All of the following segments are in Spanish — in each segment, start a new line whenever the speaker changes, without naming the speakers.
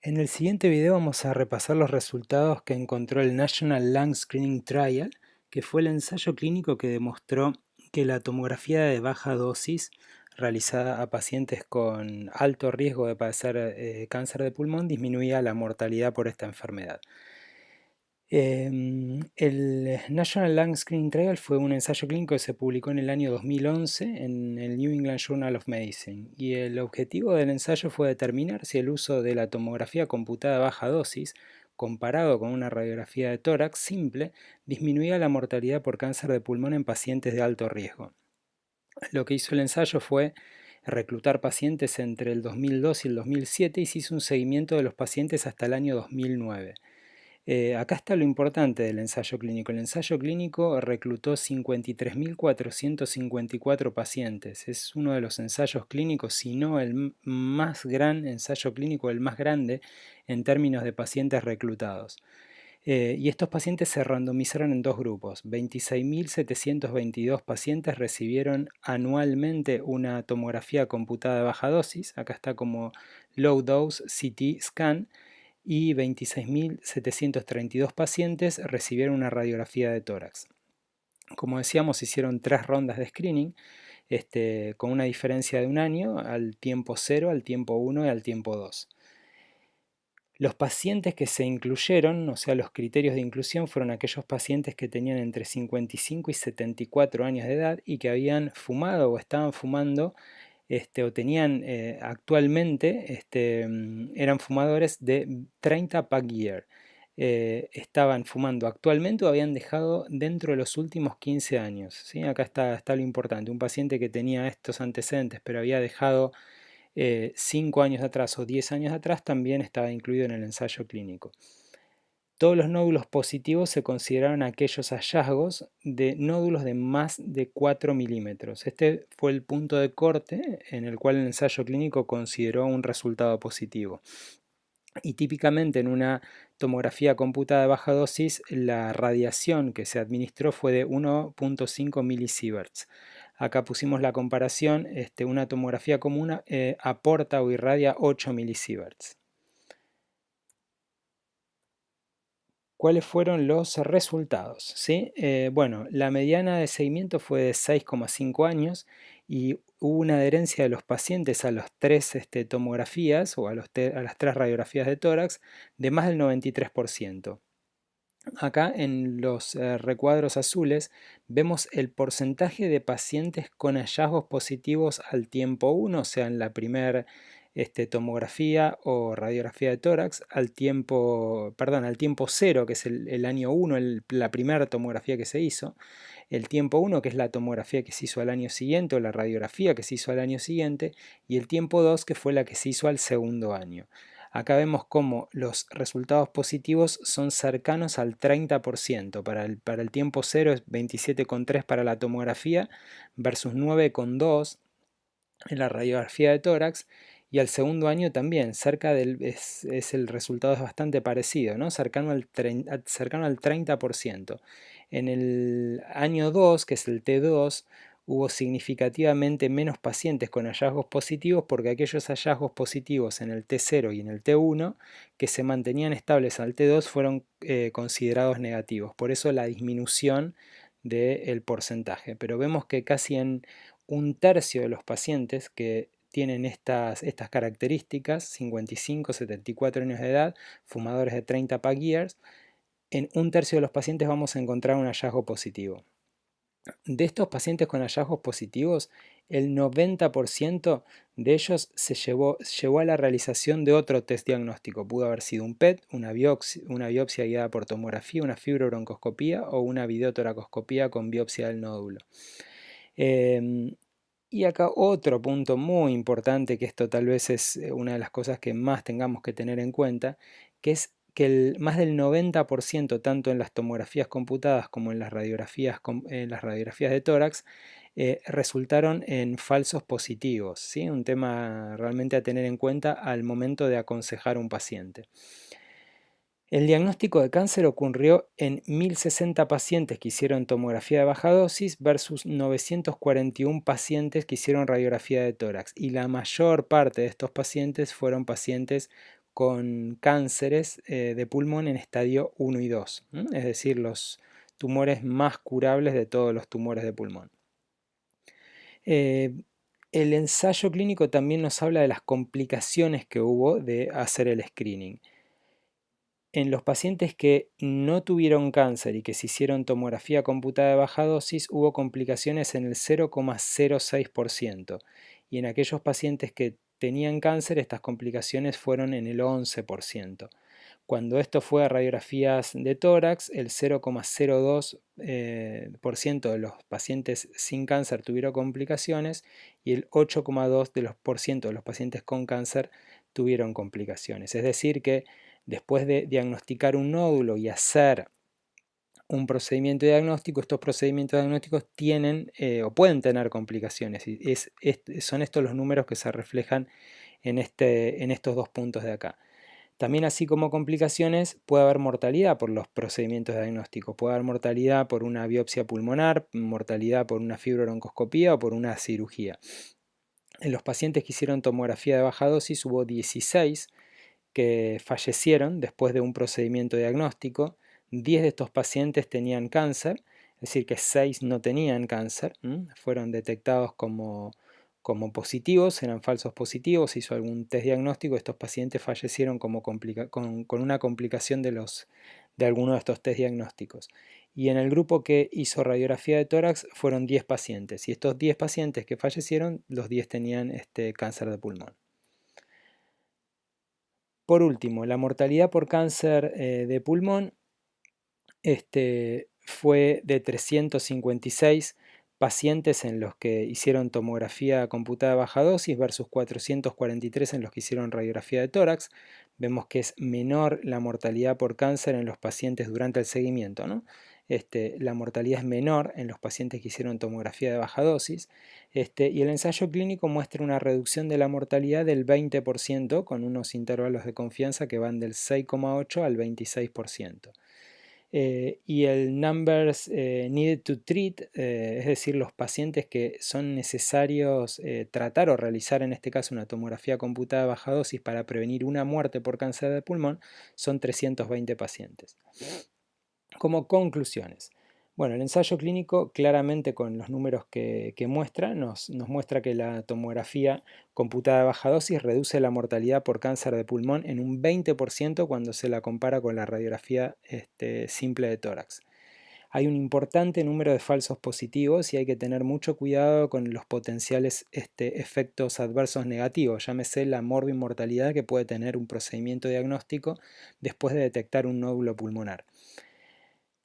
En el siguiente video vamos a repasar los resultados que encontró el National Lung Screening Trial, que fue el ensayo clínico que demostró que la tomografía de baja dosis realizada a pacientes con alto riesgo de padecer cáncer de pulmón disminuía la mortalidad por esta enfermedad. El National Lung Screening Trial fue un ensayo clínico que se publicó en el año 2011 en el New England Journal of Medicine, y el objetivo del ensayo fue determinar si el uso de la tomografía computada a baja dosis, comparado con una radiografía de tórax simple, disminuía la mortalidad por cáncer de pulmón en pacientes de alto riesgo. Lo que hizo el ensayo fue reclutar pacientes entre el 2002 y el 2007 y se hizo un seguimiento de los pacientes hasta el año 2009. Acá está lo importante del ensayo clínico. El ensayo clínico reclutó 53.454 pacientes. Es uno de los ensayos clínicos, si no el más gran ensayo clínico, el más grande en términos de pacientes reclutados. Y estos pacientes se randomizaron en dos grupos. 26.722 pacientes recibieron anualmente una tomografía computada de baja dosis. Acá está como Low Dose CT Scan, y 26.732 pacientes recibieron una radiografía de tórax. Como decíamos, hicieron 3 rondas de screening con una diferencia de un año, al tiempo 0, al tiempo 1 y al tiempo 2. Los pacientes que se incluyeron, o sea, los criterios de inclusión, fueron aquellos pacientes que tenían entre 55 y 74 años de edad y que habían fumado o estaban fumando o tenían actualmente, eran fumadores de 30 pack year. Estaban fumando actualmente o habían dejado dentro de los últimos 15 años. ¿Sí? Acá está lo importante. Un paciente que tenía estos antecedentes pero había dejado 5 años atrás o 10 años atrás también estaba incluido en el ensayo clínico. Todos los nódulos positivos se consideraron aquellos hallazgos de nódulos de más de 4 milímetros. Este fue el punto de corte en el cual el ensayo clínico consideró un resultado positivo. Y típicamente en una tomografía computada de baja dosis, la radiación que se administró fue de 1.5 milisieverts. Acá pusimos la comparación, una tomografía común aporta o irradia 8 milisieverts. ¿Cuáles fueron los resultados? ¿Sí? Bueno, la mediana de seguimiento fue de 6,5 años y hubo una adherencia de los pacientes a las 3 tomografías o a las 3 radiografías de tórax de más del 93%. Acá en los recuadros azules vemos el porcentaje de pacientes con hallazgos positivos al tiempo 1, o sea, en la primera tomografía o radiografía de tórax, al tiempo 0, que es el año 1, la primera tomografía que se hizo, el tiempo 1, que es la tomografía que se hizo al año siguiente o la radiografía que se hizo al año siguiente, y el tiempo 2, que fue la que se hizo al segundo año. Acá vemos cómo los resultados positivos son cercanos al 30%. Para el tiempo 0 es 27,3 para la tomografía versus 9,2 en la radiografía de tórax. Y al segundo año también, el resultado es bastante parecido, ¿no? cercano al 30%. En el año 2, que es el T2, hubo significativamente menos pacientes con hallazgos positivos porque aquellos hallazgos positivos en el T0 y en el T1 que se mantenían estables al T2 fueron considerados negativos. Por eso la disminución del porcentaje. Pero vemos que casi en un tercio de los pacientes que tienen estas características, 55, 74 años de edad, fumadores de 30 pack years, en un tercio de los pacientes vamos a encontrar un hallazgo positivo. De estos pacientes con hallazgos positivos, el 90% de ellos llevó a la realización de otro test diagnóstico. Pudo haber sido un PET, una biopsia guiada por tomografía, una fibrobroncoscopía o una videotoracoscopía con biopsia del nódulo. Y acá otro punto muy importante, que esto tal vez es una de las cosas que más tengamos que tener en cuenta, que es que más del 90%, tanto en las tomografías computadas como en las radiografías de tórax, resultaron en falsos positivos, ¿sí? Un tema realmente a tener en cuenta al momento de aconsejar a un paciente. El diagnóstico de cáncer ocurrió en 1.060 pacientes que hicieron tomografía de baja dosis versus 941 pacientes que hicieron radiografía de tórax, y la mayor parte de estos pacientes fueron pacientes con cánceres de pulmón en estadio 1 y 2, es decir, los tumores más curables de todos los tumores de pulmón. El ensayo clínico también nos habla de las complicaciones que hubo de hacer el screening. En los pacientes que no tuvieron cáncer y que se hicieron tomografía computada de baja dosis, hubo complicaciones en el 0,06%, y en aquellos pacientes que tenían cáncer, estas complicaciones fueron en el 11%. Cuando esto fue a radiografías de tórax, el 0,02% de los pacientes sin cáncer tuvieron complicaciones y el 8,2% de los pacientes con cáncer tuvieron complicaciones. Es decir que después de diagnosticar un nódulo y hacer un procedimiento diagnóstico, estos procedimientos diagnósticos tienen o pueden tener complicaciones. Y son estos los números que se reflejan en estos dos puntos de acá. También, así como complicaciones, puede haber mortalidad por los procedimientos diagnósticos. Puede haber mortalidad por una biopsia pulmonar, mortalidad por una fibrobroncoscopía o por una cirugía. En los pacientes que hicieron tomografía de baja dosis hubo 16 que fallecieron después de un procedimiento diagnóstico. 10 de estos pacientes tenían cáncer, es decir que 6 no tenían cáncer, fueron detectados como positivos, eran falsos positivos, se hizo algún test diagnóstico, estos pacientes fallecieron con una complicación de alguno de estos test diagnósticos. Y en el grupo que hizo radiografía de tórax fueron 10 pacientes, y estos 10 pacientes que fallecieron, los 10 tenían cáncer de pulmón. Por último, la mortalidad por cáncer de pulmón fue de 356 pacientes en los que hicieron tomografía computada de baja dosis versus 443 en los que hicieron radiografía de tórax. Vemos que es menor la mortalidad por cáncer en los pacientes durante el seguimiento, ¿no? La mortalidad es menor en los pacientes que hicieron tomografía de baja dosis, y el ensayo clínico muestra una reducción de la mortalidad del 20% con unos intervalos de confianza que van del 6,8 al 26%. Y el numbers needed to treat, es decir, los pacientes que son necesarios tratar o realizar en este caso una tomografía computada de baja dosis para prevenir una muerte por cáncer de pulmón, son 320 pacientes. Como conclusiones. Bueno, el ensayo clínico claramente con los números que muestra nos muestra que la tomografía computada de baja dosis reduce la mortalidad por cáncer de pulmón en un 20% cuando se la compara con la radiografía simple de tórax. Hay un importante número de falsos positivos y hay que tener mucho cuidado con los potenciales efectos adversos negativos, llámese la morbimortalidad que puede tener un procedimiento diagnóstico después de detectar un nódulo pulmonar.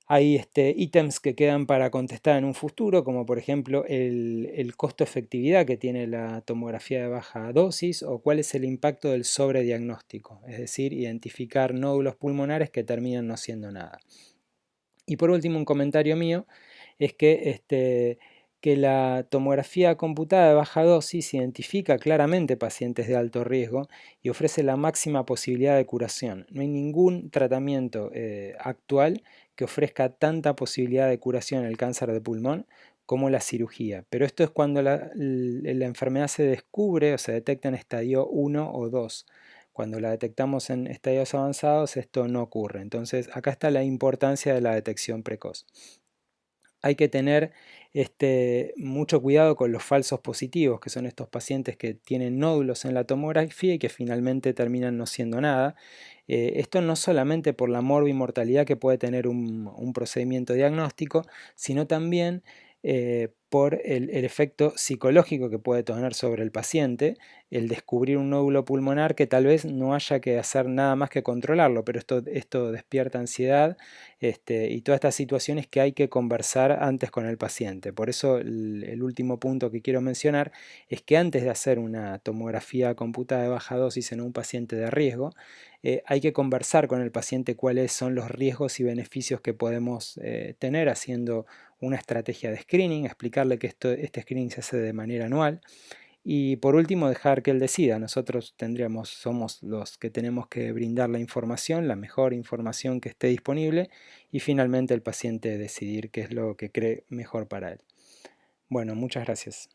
Hay ítems que quedan para contestar en un futuro, como por ejemplo el costo-efectividad que tiene la tomografía de baja dosis o cuál es el impacto del sobrediagnóstico, es decir, identificar nódulos pulmonares que terminan no siendo nada. Y por último, un comentario mío es que la tomografía computada de baja dosis identifica claramente pacientes de alto riesgo y ofrece la máxima posibilidad de curación. No hay ningún tratamiento actual que ofrezca tanta posibilidad de curación en el cáncer de pulmón como la cirugía. Pero esto es cuando la enfermedad se descubre o se detecta en estadio 1 o 2. Cuando la detectamos en estadios avanzados, esto no ocurre. Entonces, acá está la importancia de la detección precoz. Hay que tener mucho cuidado con los falsos positivos, que son estos pacientes que tienen nódulos en la tomografía y que finalmente terminan no siendo nada. Esto no solamente por la morbimortalidad que puede tener un procedimiento diagnóstico, sino también por el efecto psicológico que puede tener sobre el paciente, el descubrir un nódulo pulmonar que tal vez no haya que hacer nada más que controlarlo, pero esto despierta ansiedad y todas estas situaciones que hay que conversar antes con el paciente. Por eso el último punto que quiero mencionar es que antes de hacer una tomografía computada de baja dosis en un paciente de riesgo, hay que conversar con el paciente cuáles son los riesgos y beneficios que podemos tener haciendo una estrategia de screening, explicarle que este screening se hace de manera anual y por último dejar que él decida. Nosotros somos los que tenemos que brindar la información, la mejor información que esté disponible y finalmente el paciente decidir qué es lo que cree mejor para él. Bueno, muchas gracias.